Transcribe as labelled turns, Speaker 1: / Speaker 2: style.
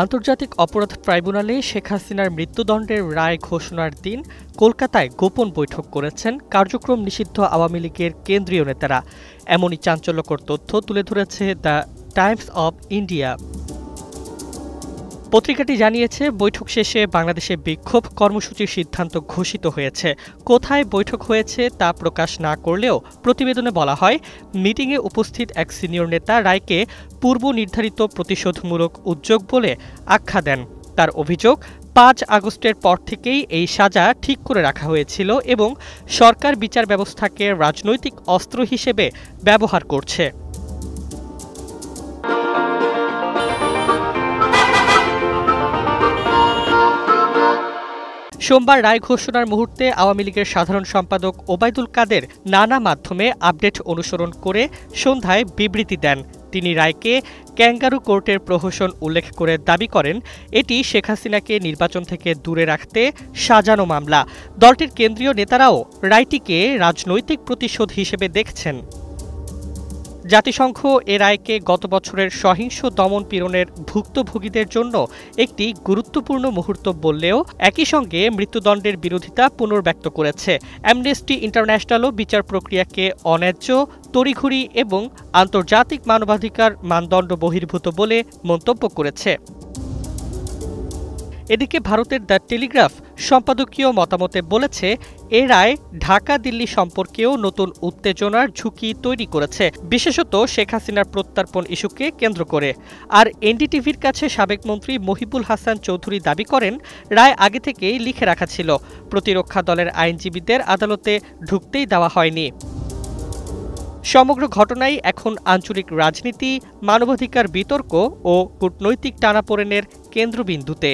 Speaker 1: আন্তর্জাতিক অপরাধ ট্রাইব্যুনালে শেখ হাসিনার মৃত্যুদণ্ডের রায় ঘোষণার দিন কলকাতায় গোপন বৈঠক করেছেন কার্যক্রম নিষিদ্ধ আওয়ামী লীগের কেন্দ্রীয় নেতারা। এমনই চাঞ্চল্যকর তথ্য তুলে ধরেছে দ্য টাইমস অব ইন্ডিয়া। পত্রিকাটি জানিয়েছে, বৈঠক শেষে বাংলাদেশে বিক্ষোভ কর্মসূচির সিদ্ধান্ত ঘোষিত হয়েছে। কোথায় বৈঠক হয়েছে তা প্রকাশ না করলেও প্রতিবেদনে বলা হয়, মিটিংয়ে উপস্থিত এক সিনিয়র নেতা রায়কে পূর্ব নির্ধারিত প্রতিশোধমূলক উদ্যোগ বলে আখ্যা দেন। তার অভিযোগ, ৫ আগস্টের পর থেকেই এই সাজা ঠিক করে রাখা হয়েছিল এবং সরকার বিচার ব্যবস্থাকে রাজনৈতিক অস্ত্র হিসেবে ব্যবহার করছে। সোমবার রায় ঘোষণার মুহূর্তে আওয়ামী লীগের সাধারণ সম্পাদক ওবায়দুল কাদের নানা মাধ্যমে আপডেট অনুসরণ করে সন্ধ্যায় বিবৃতি দেন। তিনি রায়কে ক্যাঙ্গারু কোর্টের প্রহসন উল্লেখ করে দাবি করেন, এটি শেখ হাসিনাকে নির্বাচন থেকে দূরে রাখতে সাজানো মামলা। দলটির কেন্দ্রীয় নেতারাও রায়টিকে রাজনৈতিক প্রতিশোধ হিসেবে দেখছেন। জাতিসংঘ এ রায়কে গত বছরের সহিংস দমন পীড়নের ভুক্তভোগীদের জন্য একটি গুরুত্বপূর্ণ মুহূর্ত বললেও একই সঙ্গে মৃত্যুদণ্ডের বিরোধিতা পুনর্ব্যক্ত করেছে। অ্যামনেস্টি ইন্টারন্যাশনালও বিচার প্রক্রিয়াকে অন্যায্য, তড়িঘড়ি এবং আন্তর্জাতিক মানবাধিকার মানদণ্ড বহির্ভূত বলে মন্তব্য করেছে। এদিকে ভারতের দ্য টেলিগ্রাফ সম্পাদকীয় মতামতে বলেছে, এ রায় ঢাকা দিল্লি সম্পর্কেও নতুন উত্তেজনার ঝুঁকি তৈরি করেছে, বিশেষত শেখ হাসিনার প্রত্যর্পণ ইস্যুকে কেন্দ্র করে। আর এনডিটিভির কাছে সাবেক মন্ত্রী মহিবুল হাসান চৌধুরী দাবি করেন, রায় আগে থেকেই লিখে রাখা ছিল, প্রতিরক্ষা দলের আইনজীবীদের আদালতে ঢুকতেই দেওয়া হয়নি। সমগ্র ঘটনাই এখন আঞ্চলিক রাজনীতি, মানবাধিকার বিতর্ক ও কূটনৈতিক টানাপোড়েনের কেন্দ্রবিন্দুতে।